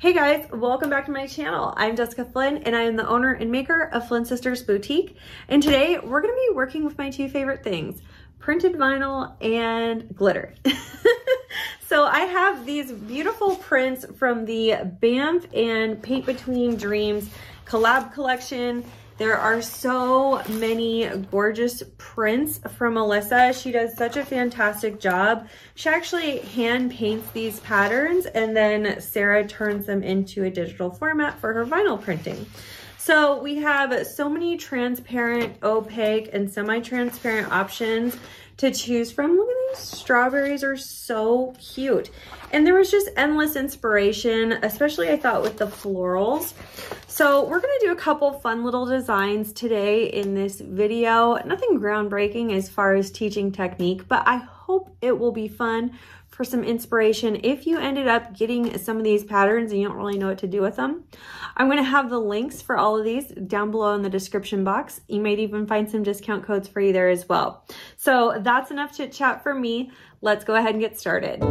Hey guys, welcome back to my channel. I'm Jessica Flynn and I am the owner and maker of Flynn Sisters Boutique. And today we're gonna be working with my two favorite things, printed vinyl and glitter. So I have these beautiful prints from the BAMF and Paint Between Dreams collab collection. There are so many gorgeous prints from Melissa. She does such a fantastic job. She actually hand paints these patterns and then Sarah turns them into a digital format for her vinyl printing. So we have so many transparent, opaque, and semi-transparent options to choose from. Look at these strawberries are so cute. And there was just endless inspiration, especially I thought with the florals. So we're gonna do a couple fun little designs today in this video. Nothing groundbreaking as far as teaching technique, but I hope it will be fun for some inspiration if you ended up getting some of these patterns and you don't really know what to do with them. I'm gonna have the links for all of these down below in the description box. You might even find some discount codes for you there as well. So that's enough chit chat for me. Let's go ahead and get started.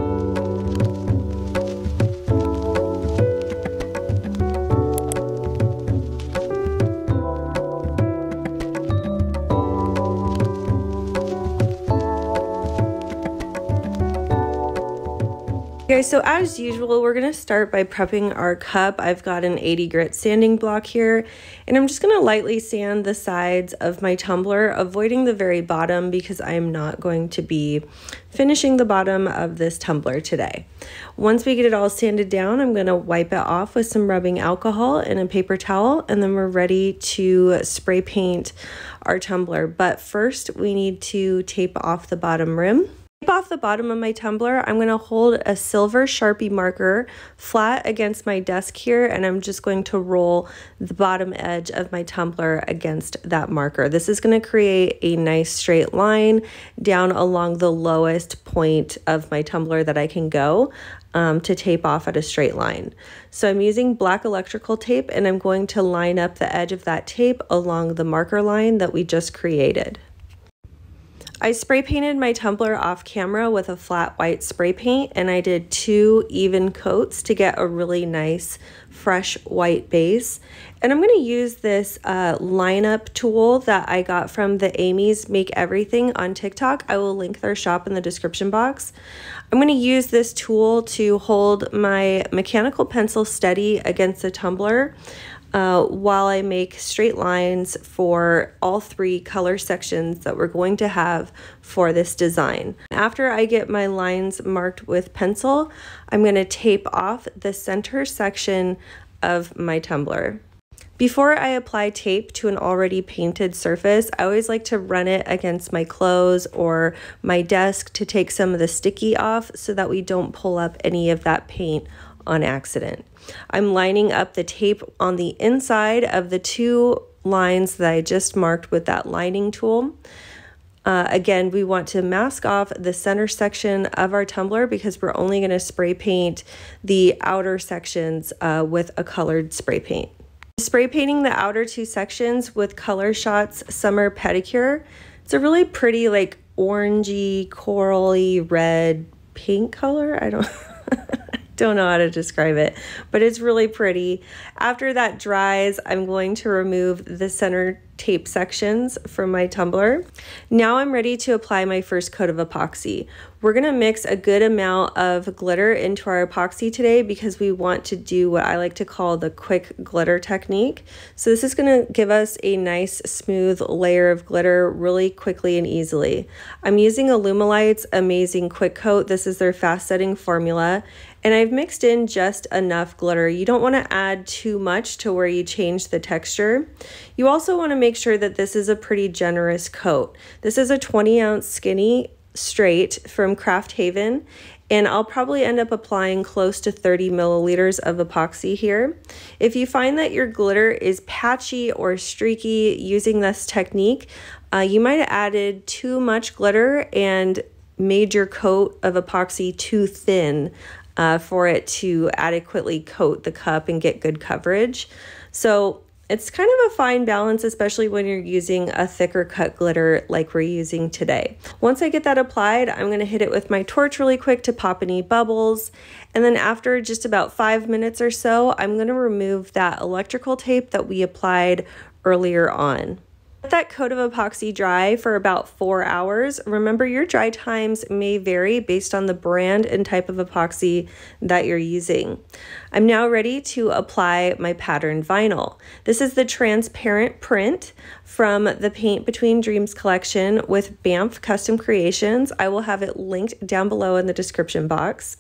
Okay, so as usual, we're gonna start by prepping our cup. I've got an 80 grit sanding block here, and I'm just gonna lightly sand the sides of my tumbler, avoiding the very bottom because I'm not going to be finishing the bottom of this tumbler today. Once we get it all sanded down, I'm gonna wipe it off with some rubbing alcohol and a paper towel, and then we're ready to spray paint our tumbler. But first, we need to tape off the bottom rim. Off the bottom of my tumbler, I'm going to hold a silver Sharpie marker flat against my desk here, and I'm just going to roll the bottom edge of my tumbler against that marker. This is going to create a nice straight line down along the lowest point of my tumbler that I can go to tape off at a straight line. So I'm using black electrical tape, and I'm going to line up the edge of that tape along the marker line that we just created. I spray painted my tumbler off camera with a flat white spray paint, and I did 2 even coats to get a really nice fresh white base. And I'm going to use this lineup tool that I got from the Amy's Make Everything on TikTok. I will link their shop in the description box. I'm going to use this tool to hold my mechanical pencil steady against the tumbler while I make straight lines for all 3 color sections that we're going to have for this design. After I get my lines marked with pencil, I'm going to tape off the center section of my tumbler. Before I apply tape to an already painted surface, I always like to run it against my clothes or my desk to take some of the sticky off so that we don't pull up any of that paint on accident. I'm lining up the tape on the inside of the 2 lines that I just marked with that lining tool. Again, we want to mask off the center section of our tumbler because we're only going to spray paint the outer sections with a colored spray paint. Spray painting the outer 2 sections with Color Shots Summer Pedicure. It's a really pretty like orangey, corally red paint color. I don't know how to describe it, but it's really pretty. After that dries, I'm going to remove the center tape sections from my tumbler. Now I'm ready to apply my first coat of epoxy. We're gonna mix a good amount of glitter into our epoxy today because we want to do what I like to call the quick glitter technique. So this is gonna give us a nice smooth layer of glitter really quickly and easily. I'm using Alumilite's Amazing Quick Coat. This is their fast setting formula. And I've mixed in just enough glitter. You don't want to add too much to where you change the texture. You also want to make sure that this is a pretty generous coat. This is a 20-ounce skinny straight from Craft Haven, and I'll probably end up applying close to 30 milliliters of epoxy here. If you find that your glitter is patchy or streaky using this technique, you might have added too much glitter and made your coat of epoxy too thin for it to adequately coat the cup and get good coverage. So It's kind of a fine balance, especially when you're using a thicker cut glitter like we're using today. Once I get that applied, I'm going to hit it with my torch really quick to pop any bubbles. And then after just about 5 minutes or so, I'm going to remove that electrical tape that we applied earlier on. Let that coat of epoxy dry for about 4 hours. Remember, your dry times may vary based on the brand and type of epoxy that you're using. I'm now ready to apply my patterned vinyl. This is the transparent print from the Paint Between Dreams collection with BAMF Custom Creations. I will have it linked down below in the description box.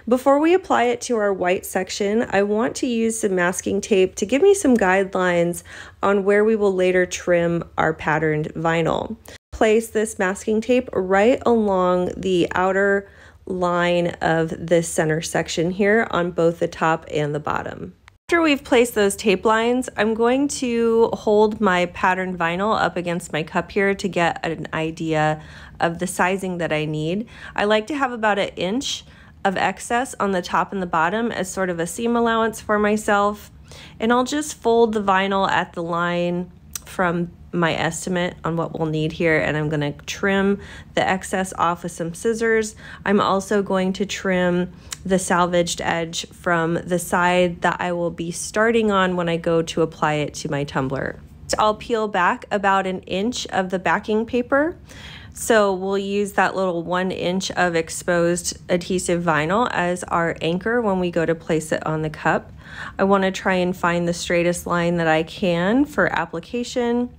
Before we apply it to our white section, I want to use some masking tape to give me some guidelines on where we will later trim our patterned vinyl. Place this masking tape right along the outer line of this center section here on both the top and the bottom. After we've placed those tape lines, I'm going to hold my patterned vinyl up against my cup here to get an idea of the sizing that I need. I like to have about 1 inch of excess on the top and the bottom as sort of a seam allowance for myself. And I'll just fold the vinyl at the line from my estimate on what we'll need here, and I'm going to trim the excess off with some scissors. I'm also going to trim the salvaged edge from the side that I will be starting on when I go to apply it to my tumbler. So I'll peel back about 1 inch of the backing paper. So we'll use that little 1 inch of exposed adhesive vinyl as our anchor when we go to place it on the cup. I want to try and find the straightest line that I can for application,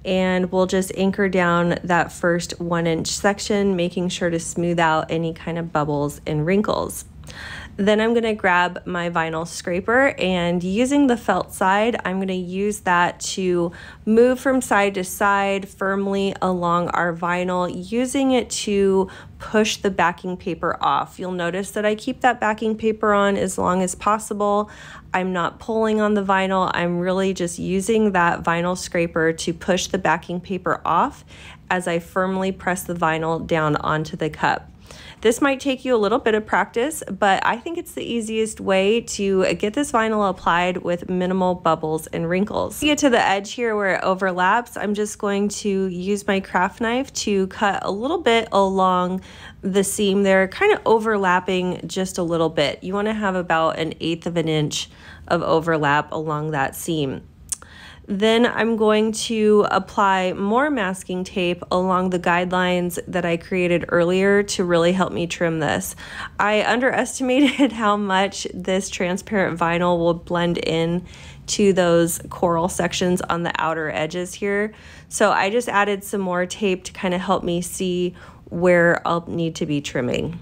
and we'll just anchor down that first 1 inch section, making sure to smooth out any kind of bubbles and wrinkles. Then I'm going to grab my vinyl scraper, and using the felt side, I'm going to use that to move from side to side firmly along our vinyl, using it to push the backing paper off. You'll notice that I keep that backing paper on as long as possible. I'm not pulling on the vinyl. I'm really just using that vinyl scraper to push the backing paper off as I firmly press the vinyl down onto the cup. This might take you a little bit of practice, but I think it's the easiest way to get this vinyl applied with minimal bubbles and wrinkles. To get to the edge here where it overlaps, I'm just going to use my craft knife to cut a little bit along the seam there, kind of overlapping just a little bit. You want to have about 1/8 of an inch of overlap along that seam. Then I'm going to apply more masking tape along the guidelines that I created earlier to really help me trim this. I underestimated how much this transparent vinyl will blend in to those coral sections on the outer edges here. So I just added some more tape to kind of help me see where I'll need to be trimming.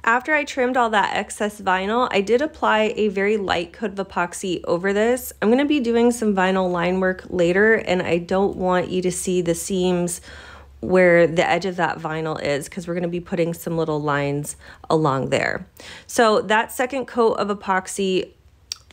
After I trimmed all that excess vinyl, I did apply a very light coat of epoxy over this. I'm going to be doing some vinyl line work later, and I don't want you to see the seams where the edge of that vinyl is, because we're going to be putting some little lines along there. So that second coat of epoxy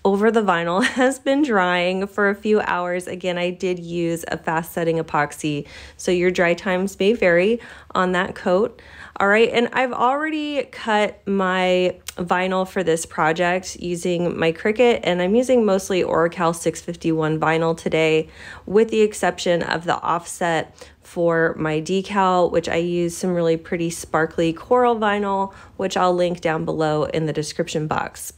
over the vinyl has been drying for a few hours. Again, I did use a fast setting epoxy, so your dry times may vary on that coat. All right, and I've already cut my vinyl for this project using my Cricut, and I'm using mostly Oracal 651 vinyl today, with the exception of the offset for my decal, which I use some really pretty sparkly coral vinyl, which I'll link down below in the description box.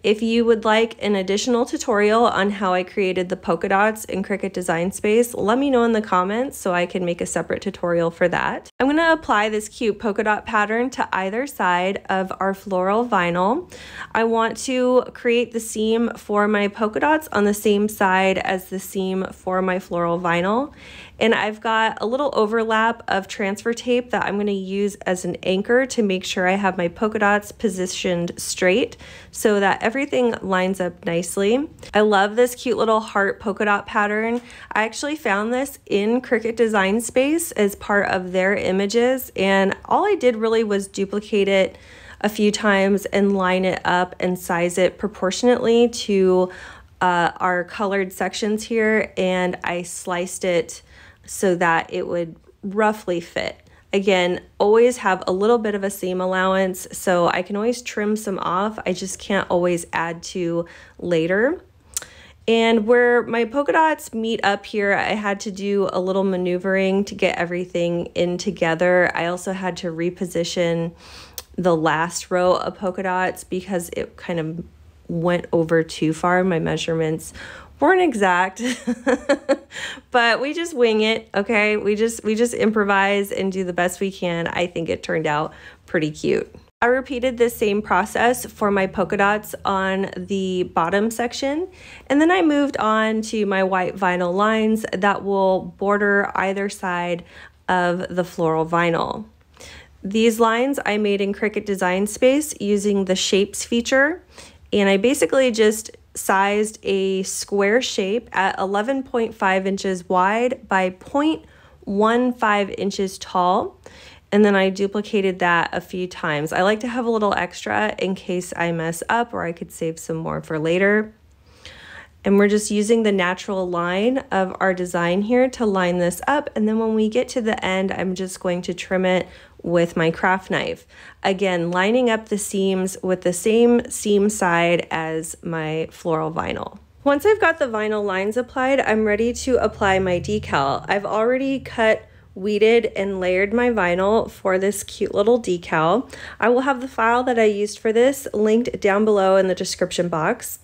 If you would like an additional tutorial on how I created the polka dots in Cricut Design Space, let me know in the comments so I can make a separate tutorial for that. I'm going to apply this cute polka dot pattern to either side of our floral vinyl. I want to create the seam for my polka dots on the same side as the seam for my floral vinyl. And I've got a little overlap of transfer tape that I'm going to use as an anchor to make sure I have my polka dots positioned straight so that everything lines up nicely. I love this cute little heart polka dot pattern. I actually found this in Cricut Design Space as part of their images, and all I did really was duplicate it a few times and line it up and size it proportionately to our colored sections here, and I sliced it so that it would roughly fit. Again, always have a little bit of a seam allowance, so I can always trim some off. I just can't always add to later. And where my polka dots meet up here, I had to do a little maneuvering to get everything in together. I also had to reposition the last row of polka dots because it kind of went over too far. My measurements weren't exact, but we just wing it, okay? We just improvise and do the best we can. I think it turned out pretty cute. I repeated this same process for my polka dots on the bottom section, and then I moved on to my white vinyl lines that will border either side of the floral vinyl. These lines I made in Cricut Design Space using the shapes feature, and I basically just sized a square shape at 11.5 inches wide by 0.15 inches tall. And then I duplicated that a few times. I like to have a little extra in case I mess up, or I could save some more for later. And we're just using the natural line of our design here to line this up. And then when we get to the end, I'm just going to trim it with my craft knife. Again, lining up the seams with the same seam side as my floral vinyl. Once I've got the vinyl lines applied, I'm ready to apply my decal. I've already cut, weeded, and layered my vinyl for this cute little decal. I will have the file that I used for this linked down below in the description box.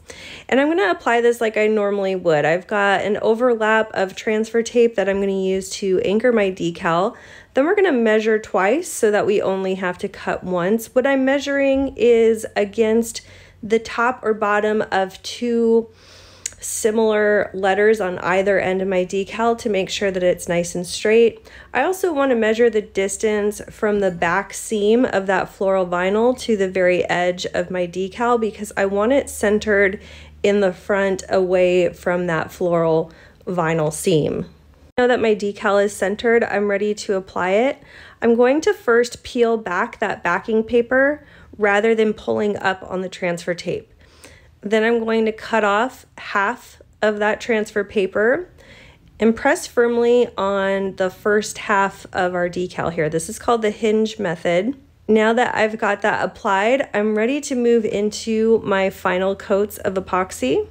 And I'm going to apply this like I normally would. I've got an overlap of transfer tape that I'm going to use to anchor my decal. Then we're going to measure twice so that we only have to cut once. What I'm measuring is against the top or bottom of two similar letters on either end of my decal to make sure that it's nice and straight. I also want to measure the distance from the back seam of that floral vinyl to the very edge of my decal because I want it centered in the front away from that floral vinyl seam. Now that my decal is centered, I'm ready to apply it. I'm going to first peel back that backing paper rather than pulling up on the transfer tape. Then I'm going to cut off half of that transfer paper and press firmly on the first half of our decal here. This is called the hinge method. Now that I've got that applied, I'm ready to move into my final coats of epoxy.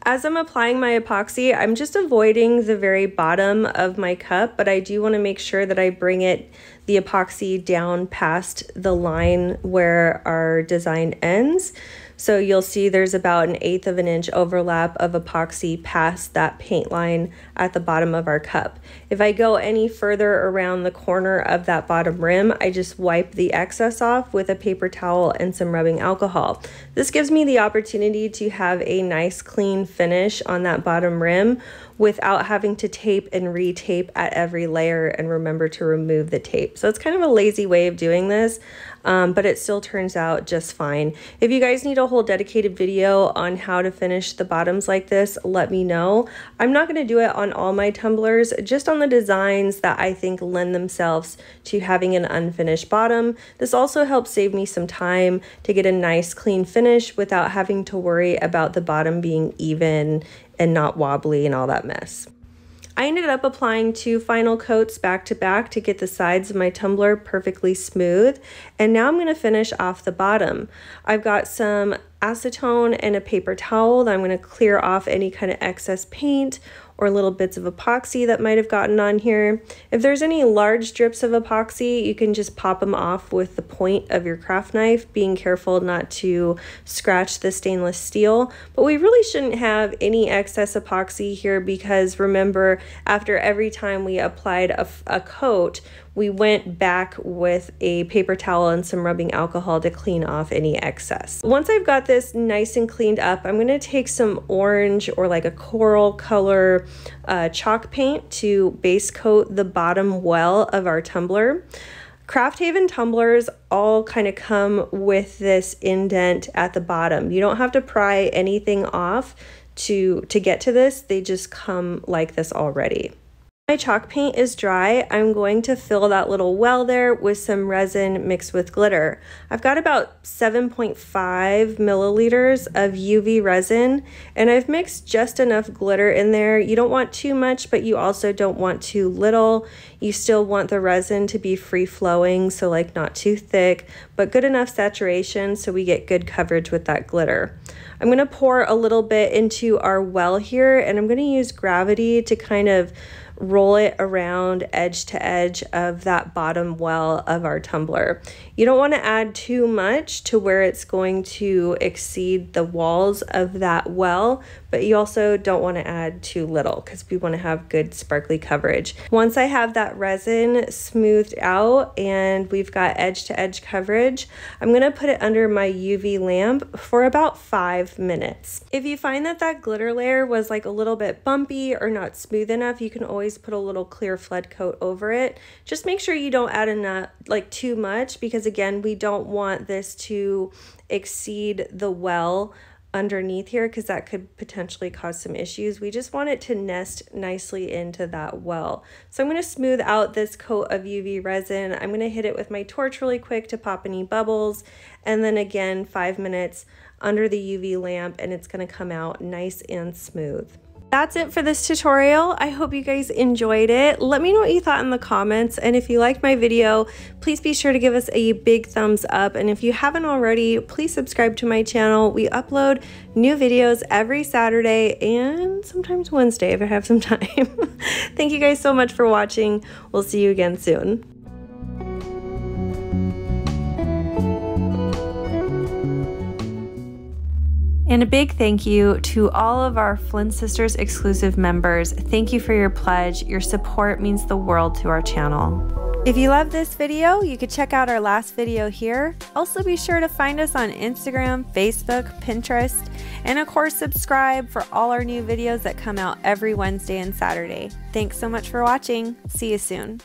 As I'm applying my epoxy, I'm just avoiding the very bottom of my cup, but I do want to make sure that I bring the epoxy down past the line where our design ends. So you'll see there's about 1/8 of an inch overlap of epoxy past that paint line at the bottom of our cup. If I go any further around the corner of that bottom rim, I just wipe the excess off with a paper towel and some rubbing alcohol. This gives me the opportunity to have a nice clean finish on that bottom rim without having to tape and retape at every layer and remember to remove the tape. So it's kind of a lazy way of doing this, but it still turns out just fine. If you guys need a whole dedicated video on how to finish the bottoms like this, let me know. I'm not going to do it on all my tumblers, just on the designs that I think lend themselves to having an unfinished bottom. This also helps save me some time to get a nice clean finish without having to worry about the bottom being even and not wobbly and all that mess. I ended up applying 2 final coats back to back to get the sides of my tumbler perfectly smooth. And now I'm going to finish off the bottom. I've got some acetone and a paper towel that I'm going to clear off any kind of excess paint or little bits of epoxy that might have gotten on here. If there's any large drips of epoxy, you can just pop them off with the point of your craft knife, being careful not to scratch the stainless steel. But we really shouldn't have any excess epoxy here because remember, after every time we applied a coat, we went back with a paper towel and some rubbing alcohol to clean off any excess. Once I've got this nice and cleaned up, I'm going to take some orange or like a coral color chalk paint to base coat the bottom well of our tumbler. Craft Haven tumblers all kind of come with this indent at the bottom. You don't have to pry anything off to get to this. They just come like this already. My chalk paint is dry. I'm going to fill that little well there with some resin mixed with glitter. I've got about 7.5 milliliters of UV resin, and I've mixed just enough glitter in there. You don't want too much, but you also don't want too little. You still want the resin to be free flowing, so like not too thick, but good enough saturation so we get good coverage with that glitter. I'm going to pour a little bit into our well here, and I'm going to use gravity to kind of roll it around edge to edge of that bottom well of our tumbler. You don't want to add too much to where it's going to exceed the walls of that well, but you also don't want to add too little because we want to have good sparkly coverage. Once I have that resin smoothed out and we've got edge to edge coverage, I'm going to put it under my UV lamp for about 5 minutes. If you find that that glitter layer was like a little bit bumpy or not smooth enough, you can always put a little clear flood coat over it. Just make sure you don't add enough, like too much, because again, we don't want this to exceed the well underneath here because that could potentially cause some issues. We just want it to nest nicely into that well. So I'm going to smooth out this coat of UV resin. I'm going to hit it with my torch really quick to pop any bubbles, and then again 5 minutes under the UV lamp, and it's going to come out nice and smooth. That's it for this tutorial. I hope you guys enjoyed it. Let me know what you thought in the comments, and if you liked my video, please be sure to give us a big thumbs up, and if you haven't already, please subscribe to my channel. We upload new videos every Saturday and sometimes Wednesday if I have some time. Thank you guys so much for watching. We'll see you again soon. And a big thank you to all of our Flynn Sisters exclusive members. Thank you for your pledge. Your support means the world to our channel. If you love this video, you could check out our last video here. Also be sure to find us on Instagram, Facebook, Pinterest, and of course subscribe for all our new videos that come out every Wednesday and Saturday. Thanks so much for watching. See you soon.